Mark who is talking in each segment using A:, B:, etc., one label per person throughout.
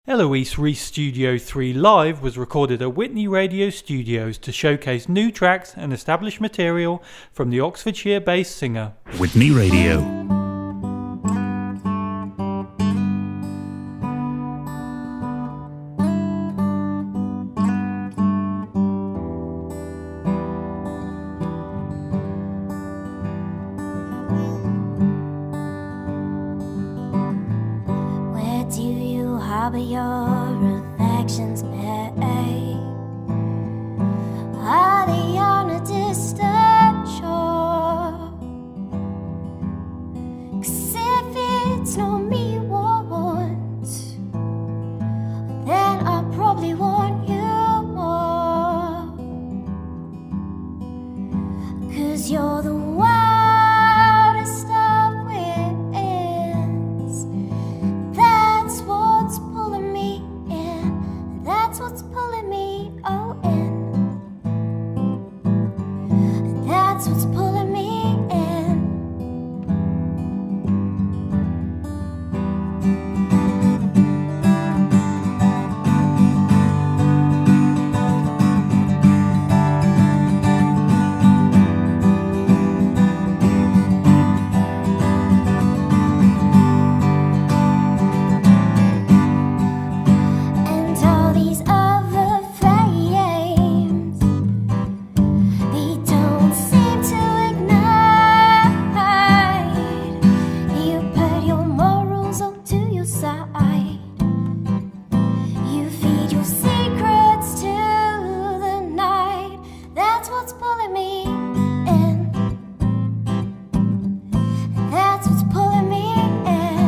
A: Eloise Rees Studio 3 Live was recorded at Witney Radio Studios to showcase new tracks and established material from the Oxfordshire-based singer.
B: Witney Radio.
C: Harbor your affections, babe? Are they on a distant shore? 'Cause if it's not me you want, then I probably want you more. 'Cause you're the wildest of winds. That's what's pulling me in. That's what's pulling me in. That's what's pulling me in. And all these other flames, they don't seem to ignite. You put your morals all to your side. You feed your secrets to the night. That's what's pulling me in. That's what's pulling me in.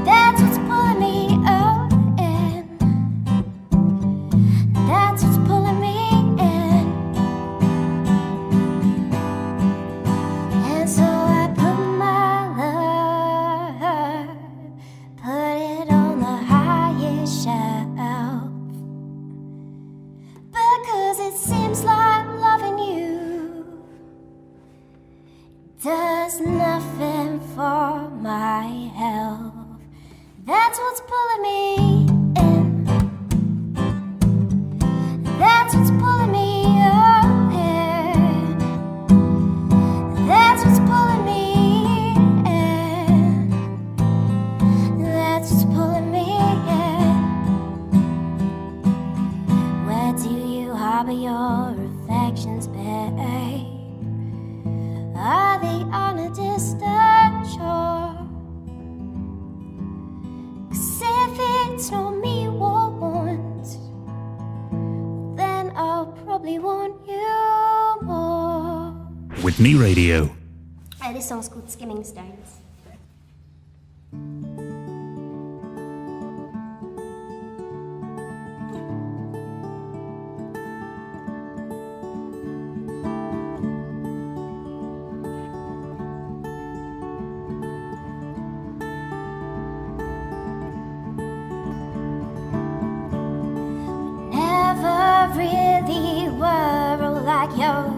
C: That's what's pulling me in. That's what's pulling me in. And so I put my love, put it on the highest shelf, because it seems like loving you does nothing for my health. That's what's pulling me in. That's what's pulling me in. That's what's pulling me in. That's what's pulling me in. Where do you harbor your affections, babe? Are they on a distant shore? 'Cause if it's not me you want, then I'll probably want you more.
B: Witney Radio.
C: This song's called Skimming Stones. Never really were all like your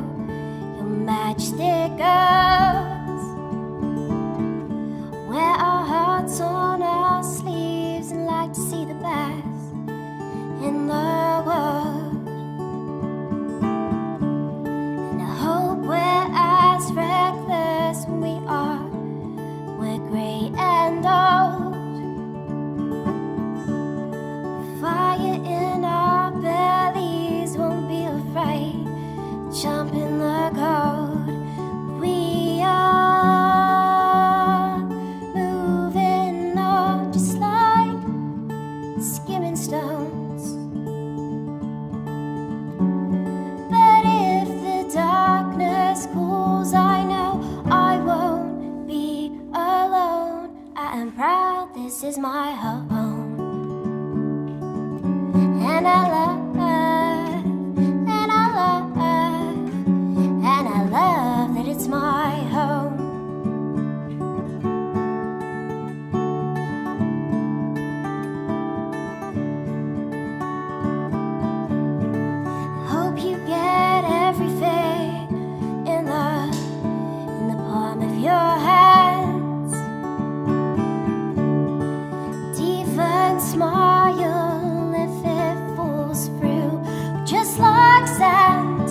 C: matchstick girls. Wear our hearts on our sleeves and like to see the best in the world. And I hope we're as reckless when we are. We're grey and old. Fire in our bellies, won't be afraid. Jump in the cold. We are moving on just like skimming stones. But if the darkness calls, I know I won't be alone. I am proud, this is my home. And I love, and I love, and I love that it's my home. Hope you get everything in the palm of your hands. and smile if it falls through, just like sand.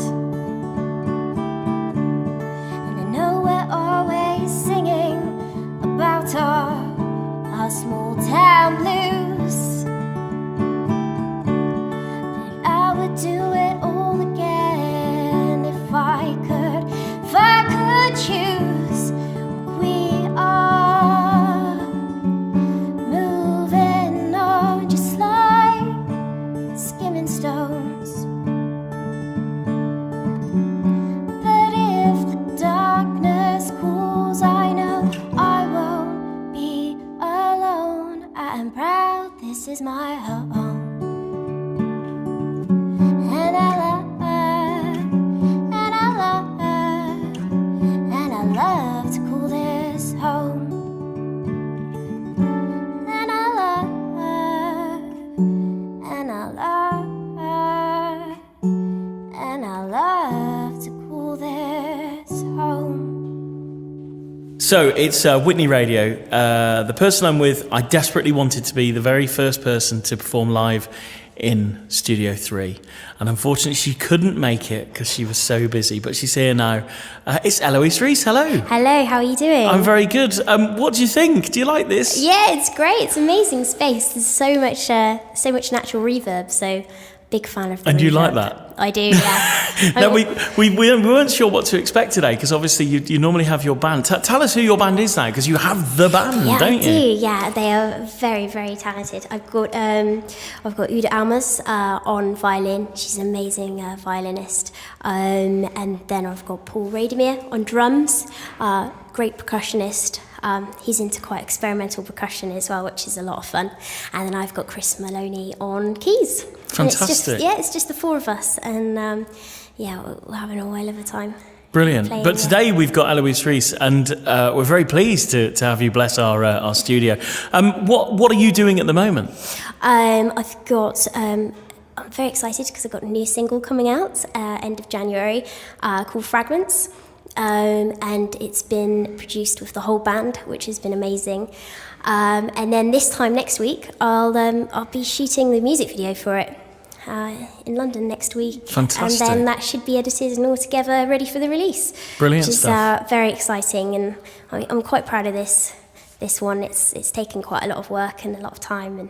C: And I know we're always singing about our small town blues, but I would do it all again if I could choose. We are moving on just like skimming stones. But if the darkness calls, I know I won't be alone. I am proud, this is my home. And I love to call this home. And I love to call this home.
D: So it's Witney Radio. The person I'm with, I desperately wanted to be the very first person to perform live in Studio 3. And unfortunately, she couldn't make it because she was so busy, but she's here now. It's Eloise Rees. Hello.
E: Hello, how are you doing?
D: I'm very good. What do you think? Do you like this?
E: Yeah, it's great. It's amazing space. There's so much natural reverb, so big fan of the
D: And you
E: reverb.
D: like that?
E: I do, yeah.
D: No, we weren't sure what to expect today because obviously you normally have your band. Tell us who your band is now because you have the band,
E: Yeah,
D: don't
E: I
D: you?
E: do. Yeah, they are very, very talented. I've got Uda Almas on violin. She's an amazing violinist. And then I've got Paul Rademir on drums. Great percussionist. He's into quite experimental percussion as well, which is a lot of fun. And then I've got Chris Maloney on keys.
D: Fantastic.
E: And it's just the four of us, and we're having a whale of a time.
D: Brilliant.
E: Playing,
D: But
E: yeah.
D: today we've got Eloise Rees, and we're very pleased to have you bless our studio. What are you doing at the moment?
E: I've got. I'm very excited because I've got a new single coming out end of January called Fragments. And it's been produced with the whole band, which has been amazing. And then this time next week, I'll be shooting the music video for it in London next week.
D: Fantastic.
E: And then that should be edited and all together, ready for the release.
D: Brilliant
E: which is,
D: stuff.
E: Very exciting, and I'm quite proud of this one. It's taken quite a lot of work and a lot of time, and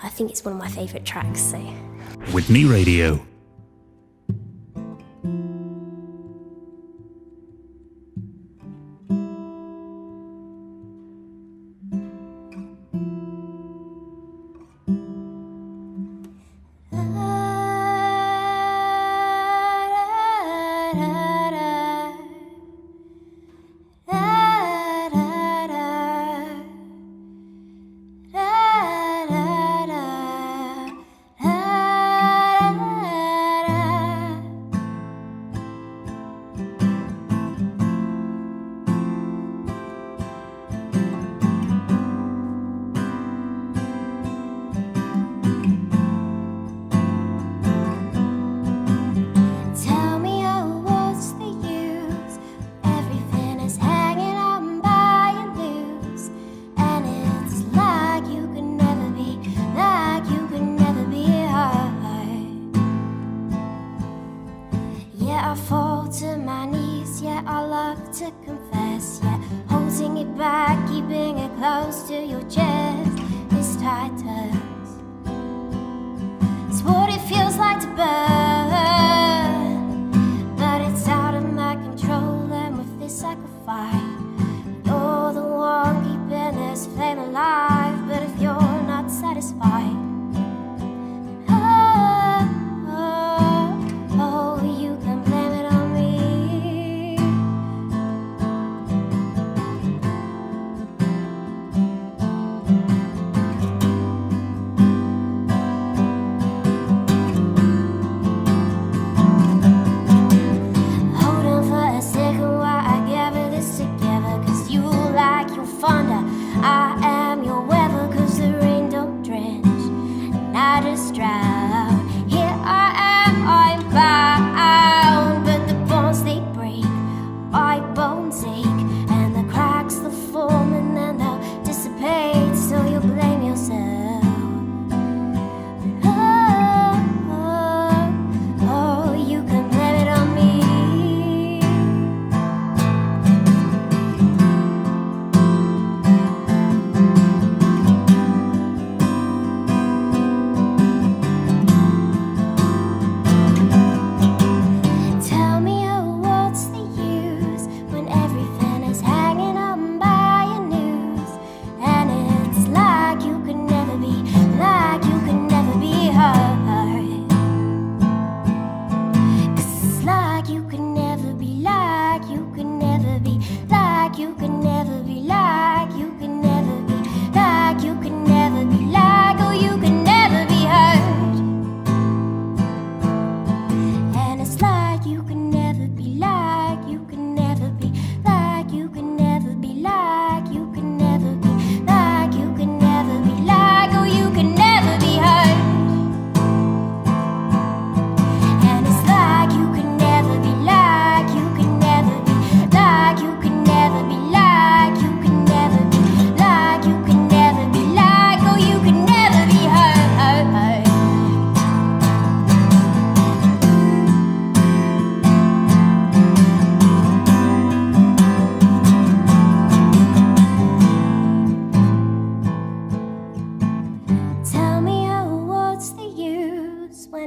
E: I think it's one of my favourite tracks. So.
B: Witney Radio.
C: Tell me, oh, what's the use? Everything is hanging on by a noose, and it's like you could never be high. Yeah, I fall to my knees. Yeah, I love to confess. Yeah, holding it back, keeping it close to your chest. This tide turns. It's what it feels like to burn, but it's out of my control. And with this I could fight. You're the one keeping this flame alive. But if you're not satisfied, you can blame it on me. Hold on for a second while I gather this together. 'Cause you like your thunder, I am your weather. 'Cause the rain don't drench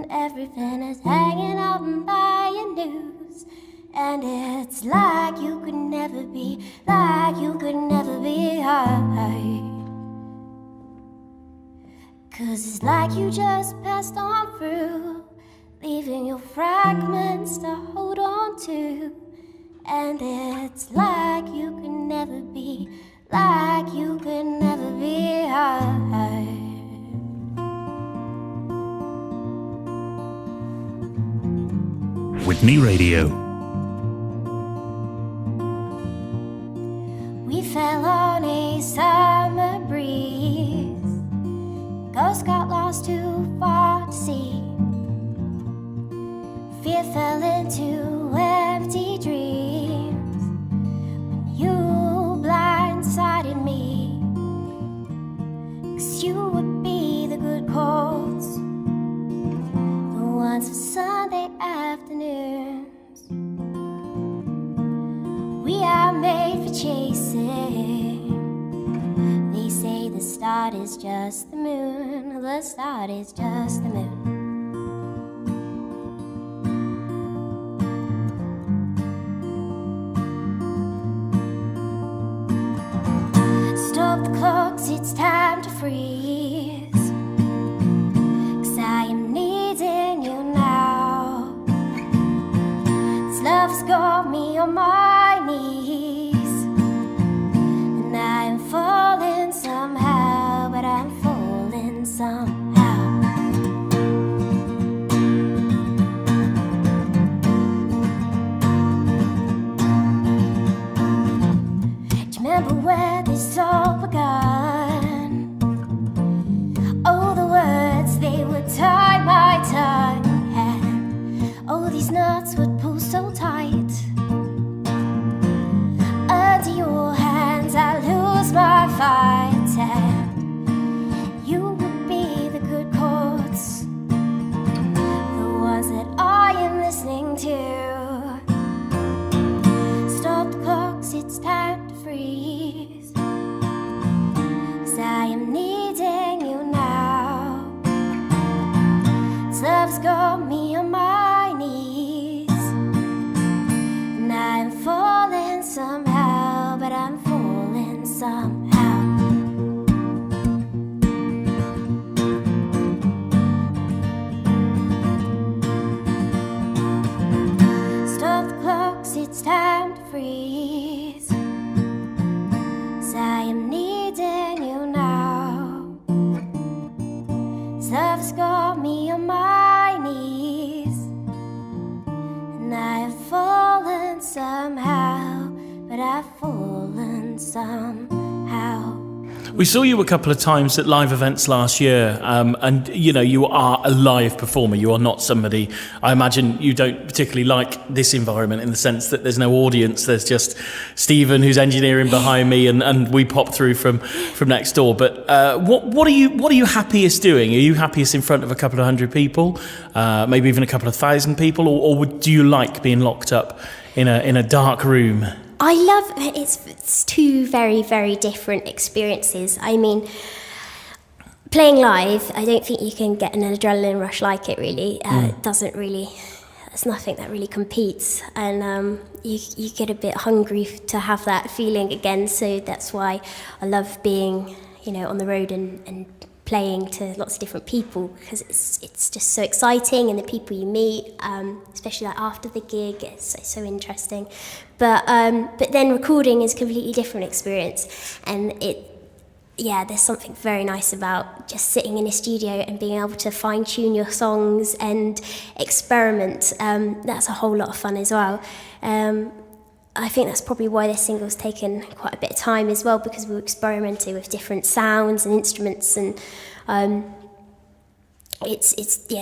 C: and everything is hanging out by your news. And it's like you could never be, like you could never be high. 'Cause it's like you just passed on through, leaving your fragments to hold on to. And it's like you could never be, like you could never be high.
B: Witney Radio.
C: We fell on a summer breeze. Ghosts got lost too far to see. Fear fell into empty dreams when you blindsided me. 'Cause you would be the good chords, the ones for Sunday afternoons. We are made for chasing. They say the start is just the moon, the start is just the moon. Stop the clocks, it's time to freeze. 'Cause I am needing you now. This love's got me on my knees, and I am falling somehow, but I'm falling somehow. Do you remember where this all began? Oh, the words, they would tie my tongue, and oh, these knots would pull so tight. Under your hands I lose my fight, and you would be the good chords, the ones that I am listening to. Stop the clocks, it's time to freeze. 'Cause I am needing you now. This love's got me on my knees, and I'm falling somehow, but I'm falling somehow. Stop the clocks, it's time to freeze. 'Cause I am needing you now. This love's got me on my knees, and I've fallen somehow, but I've fallen somehow.
D: We saw you a couple of times at live events last year, and you know, you are a live performer. You are not somebody, I imagine you don't particularly like this environment in the sense that there's no audience. There's just Stephen, who's engineering behind me, and we pop through from next door. But what are you happiest doing? Are you happiest in front of a couple of hundred people, maybe even a couple of thousand people, or do you like being locked up in a dark room?
E: I love it's two very, very different experiences. I mean, playing live, I don't think you can get an adrenaline rush like it really. It doesn't really, there's nothing that really competes, and you get a bit hungry to have that feeling again. So that's why I love being, you know, on the road and playing to lots of different people, because it's just so exciting, and the people you meet, especially like after the gig, it's so interesting. But then recording is a completely different experience, and there's something very nice about just sitting in a studio and being able to fine-tune your songs and experiment. That's a whole lot of fun as well. I think that's probably why this single's taken quite a bit of time as well, because we were experimenting with different sounds and instruments, and it's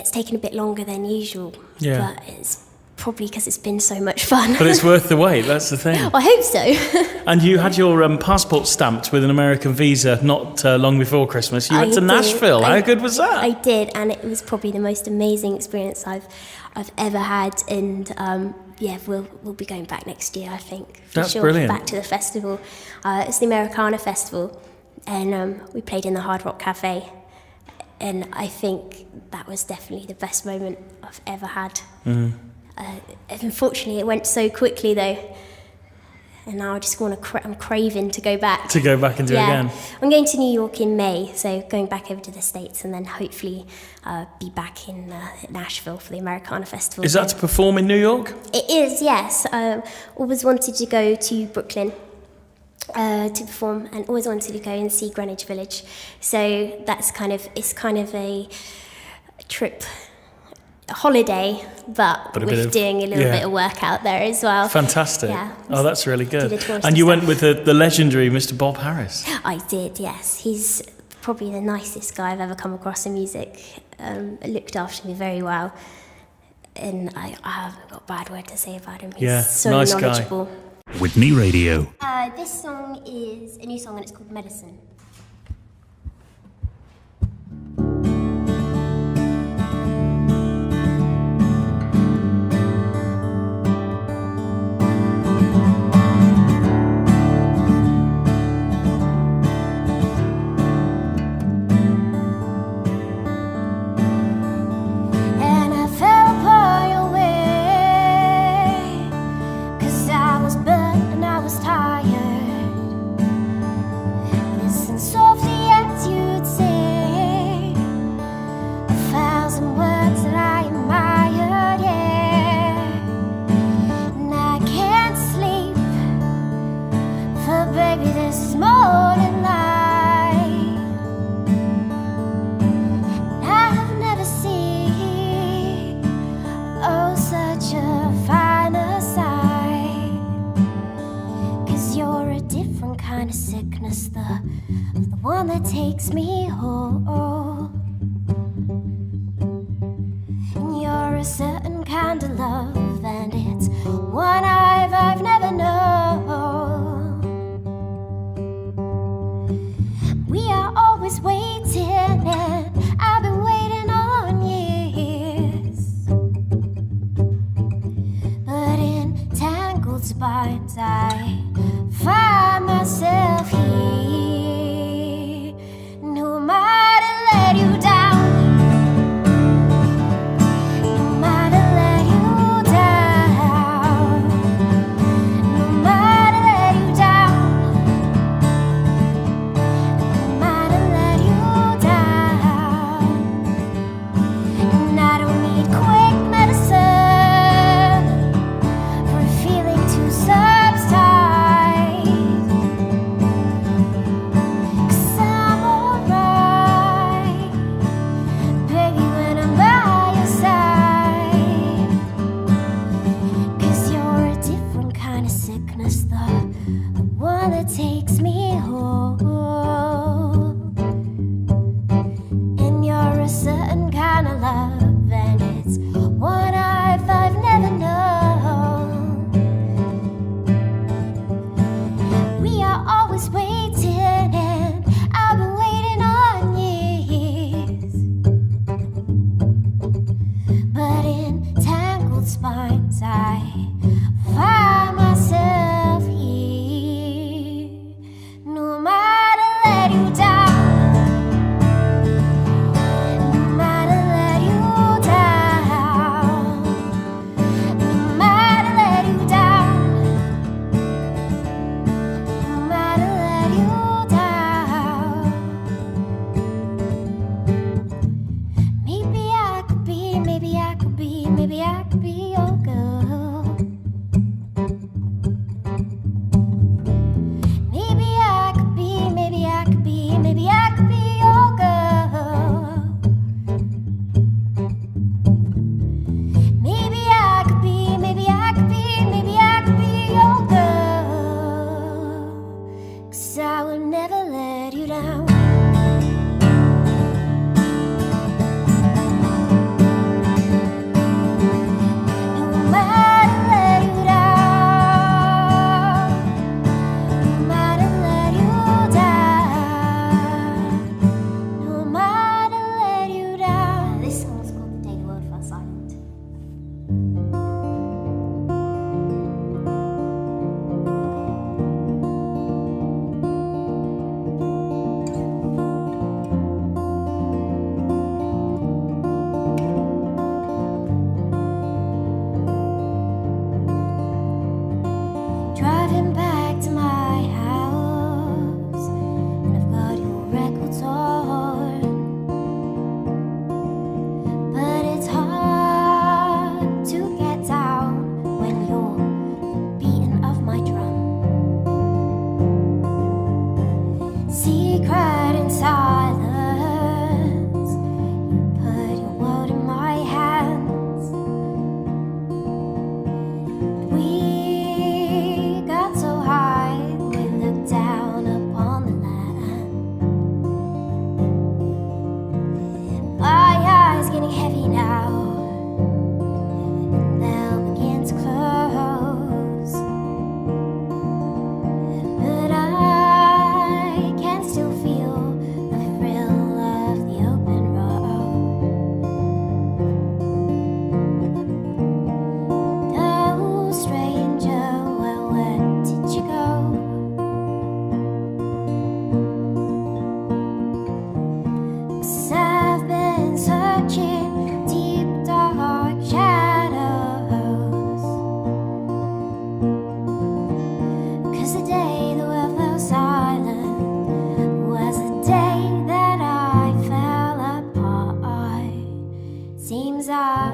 E: taken a bit longer than usual.
D: Yeah.
E: But it's probably because it's been so much fun.
D: But it's worth the wait, that's the thing.
E: I hope so.
D: And you had your passport stamped with an American visa not long before Christmas. You went to Nashville. How good was that?
E: I did, and it was probably the most amazing experience I've ever had, and we'll be going back next year, I think.
D: That's brilliant.
E: Back to the festival. It's the Americana Festival, and we played in the Hard Rock Cafe, and I think that was definitely the best moment I've ever had. Unfortunately, it went so quickly though, and now I just want to. I'm craving to go back.
D: To go back and do it again.
E: I'm going to New York in May, so going back over to the States, and then hopefully be back in Nashville for the Americana Festival.
D: Is that to perform in New York?
E: It is, yes. Always wanted to go to Brooklyn to perform, and always wanted to go and see Greenwich Village. So that's kind of a trip, a holiday, but with doing a little bit of work out there as well.
D: Fantastic.
E: Yeah.
D: Oh, that's really good.
E: Did a tour
D: And you
E: stuff.
D: went with the legendary Mr. Bob Harris.
E: I did, yes. He's probably the nicest guy I've ever come across in music. Looked after me very well, and I haven't got a bad word to say about him. He's so
D: nice
E: knowledgeable.
B: Witney Radio.
E: This song is a new song, and it's called Medicine. And I fell upon your way, 'cause I was burnt and I was tired. Listen softly as you'd say 1,000 words that I admired, yeah. And I can't sleep, for baby this is more than light. I've never seen, oh, such a finer sight. 'Cause you're a different kind of sickness, the one that takes me whole. And you're a certain kind of love, and it's one I've never known. We are always waiting, and I've been waiting on years. But in tangled spines, I find myself here. And who am I to
C: 'Cause I've been searching deep dark shadows. 'Cause the day the world fell silent was the day that I fell apart. Seems I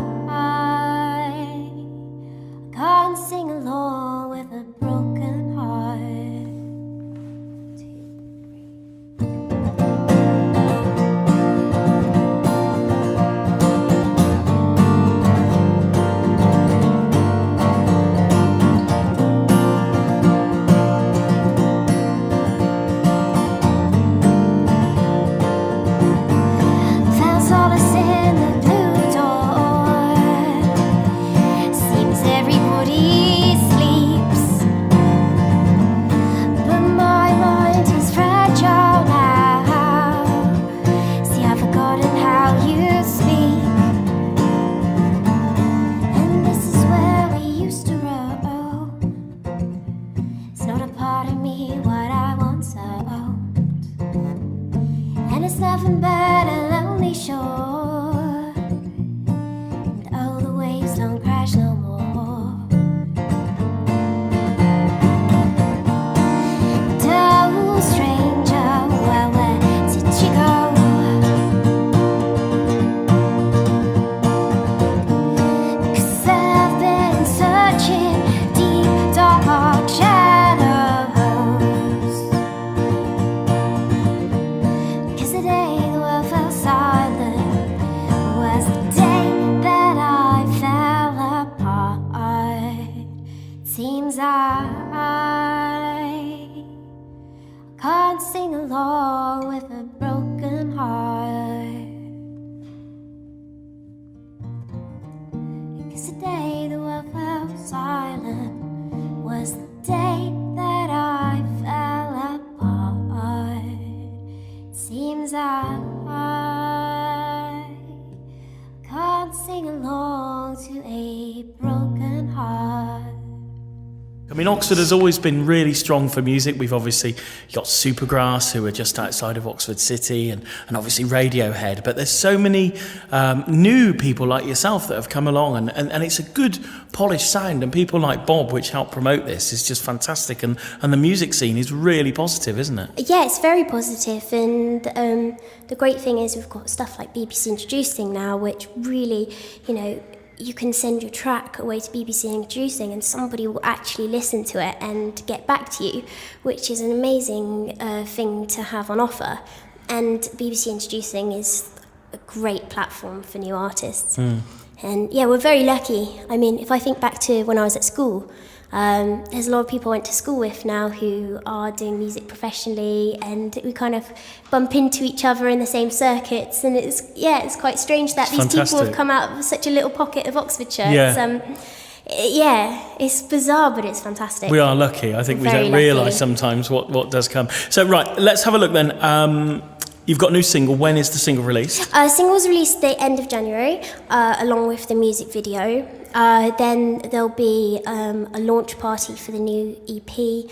C: can't sing along with a broken heart. Found solace in the blue door. Seems everybody sleeps, but my mind is fragile now. See, I've forgotten how you speak, and this is where we used to roll. It's not a part of me what I once owned, and it's nothing but a lonely shore. And oh, the waves don't crash no more. And oh, stranger, well, where did you go? 'Cause I've been searching deep dark shadows. 'Cause the day the world fell silent was the day that I fell apart. Seems I can't sing along with a broken heart. 'Cause the day the world fell silent was the day that I fell apart. Seems I can't sing along to a broken heart.
D: I mean, Oxford has always been really strong for music. We've obviously got Supergrass, who are just outside of Oxford City, and obviously Radiohead. But there's so many new people like yourself that have come along, and it's a good, polished sound. And people like Bob, which help promote this, is just fantastic. And the music scene is really positive, isn't it?
E: Yeah, it's very positive, and the great thing is we've got stuff like BBC Introducing now, which really, you can send your track away to BBC Introducing and somebody will actually listen to it and get back to you, which is an amazing thing to have on offer. And BBC Introducing is a great platform for new artists. And yeah, we're very lucky. I mean, if I think back to when I was at school, there's a lot of people I went to school with now who are doing music professionally, and we kind of bump into each other in the same circuits, and it's quite strange that these people have come out of such a little pocket of Oxfordshire. It's bizarre, but it's fantastic.
D: We are lucky. I think we don't realise sometimes what does come. So right, let's have a look then. You've got a new single. When is the single released?
E: Single was released the end of January, along with the music video. Then there'll be a launch party for the new EP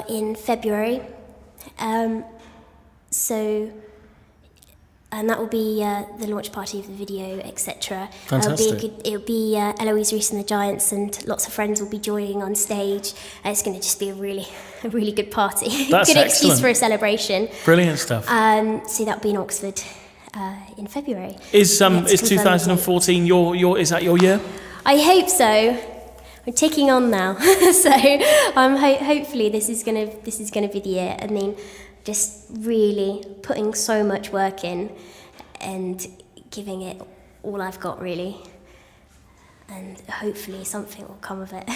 E: in February. And that will be the launch party of the video, etc.
D: Fantastic.
E: It'll be Eloise Rees and the Giants, and lots of friends will be joining on stage. It's going to just be a really good party.
D: That's
E: good
D: excellent.
E: Excuse for a celebration.
D: Brilliant stuff.
E: So that'll be in Oxford in February.
D: Is 2014 your is that your year?
E: I hope so. I'm ticking on now, so hopefully this is gonna be the year. I mean, just really putting so much work in and giving it all I've got, really, and hopefully something will come of it.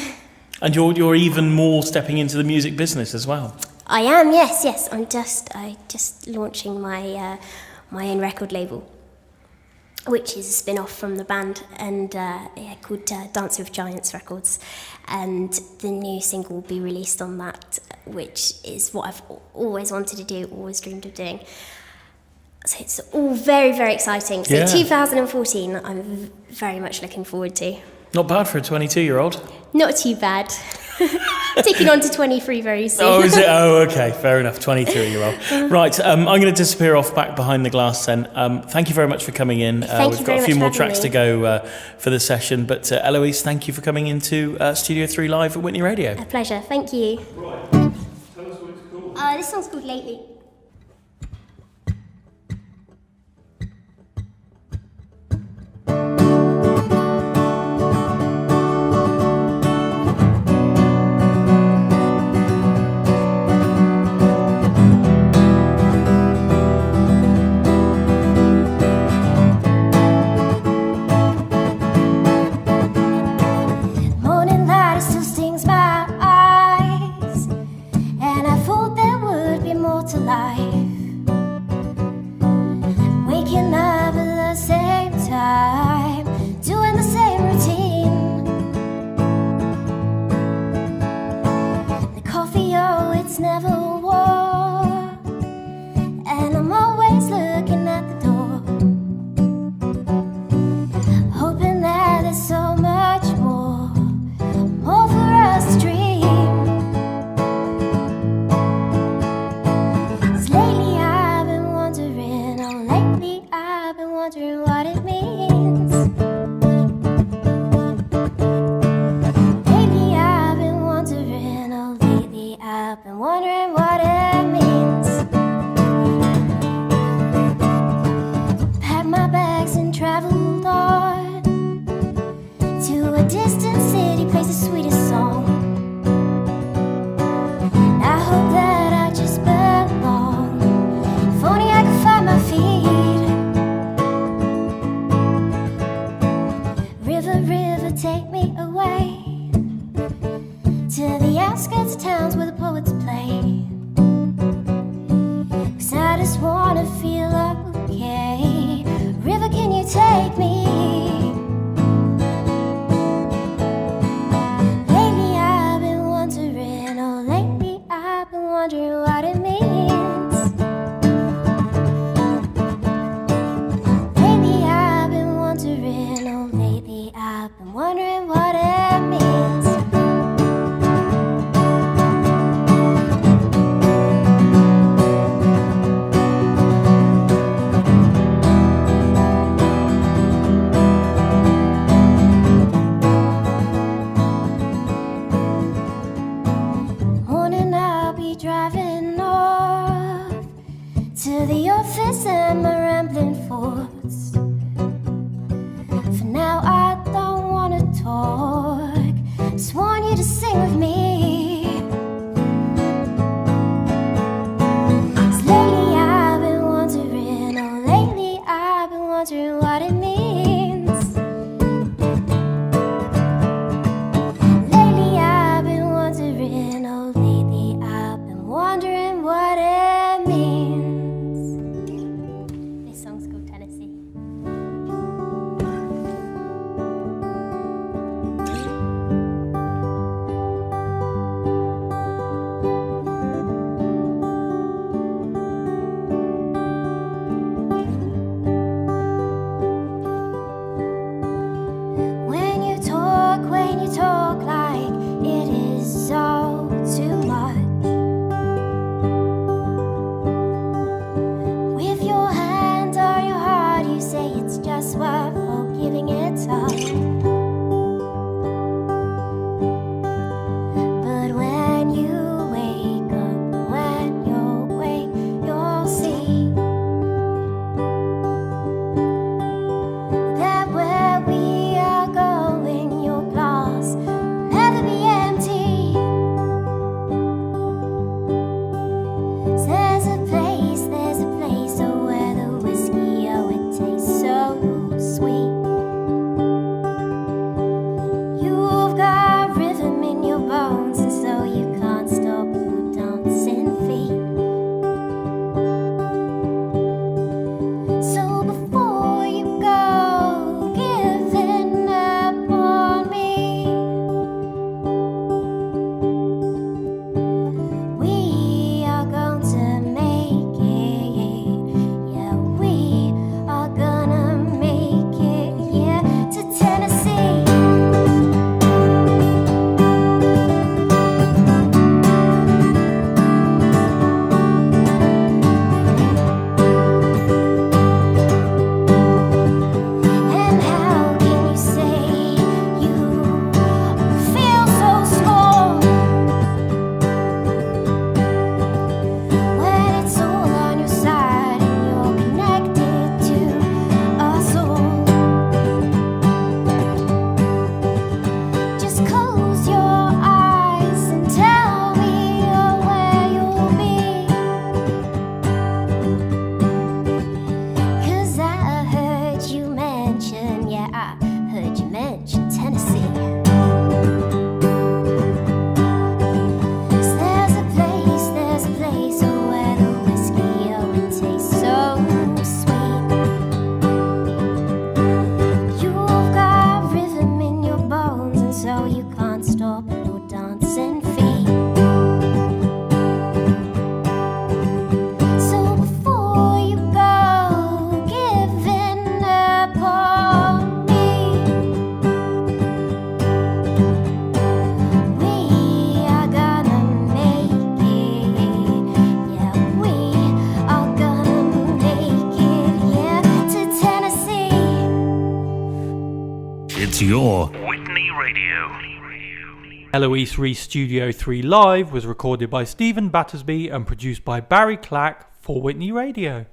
D: And you're even more stepping into the music business as well.
E: I am, yes. I'm just launching my own record label, which is a spin-off from the band, and called Dancer with Giants Records, and the new single will be released on that, which is what I've always wanted to do, always dreamed of doing. So it's all very, very exciting. So 2014, I'm very much looking forward to.
D: Not bad for a 22-year-old.
E: Not too bad. Ticking on to 23 very soon.
D: Oh, is it? Oh, okay. Fair enough. 23-year-old. Right. I'm going to disappear off back behind the glass then. Thank you very much for coming in. We've got a few more tracks to go for the session. But Eloise, thank you for coming into Studio 3 Live at Witney Radio.
E: A pleasure. Thank you.
A: Right. Tell us what it's called.
E: This song's called Lately.
C: Morning light still stings my eyes, and I thought there would be more to life. Waking up at the same time, doing the same routine. The coffee, oh, it's never warm, and I'm always looking at the door, hoping that there's so much more for us to dream. 'Cause lately I've been wondering, oh lately I've been wondering what it means. Lately I've been wondering, oh lately I've been wondering what it means. Packed my bags and traveled on to a distant city, plays the sweetest song. And I hope that I just belong. If only I could find my feet. River, river, take me away to the outskirts of towns where the poets play. 'Cause I just wanna feel okay. River, can you take me? Lately I've been wondering, oh lately I've been wondering what it means. Lately I've been wondering, oh lately I've been wondering what it means. Morning I'll be driving north to the office and my rambling thoughts. For now I don't wanna talk, just want you to sing with me. 'Cause lately I've been wondering, oh lately I've been wondering what it means. Lately I've been wondering, oh lately I've been wondering what it means.
E: This song's called Tennessee.
B: It's your Witney Radio.
A: Eloise Rees Studio 3 Live was recorded by Stephen Battersby and produced by Barry Clack for Witney Radio.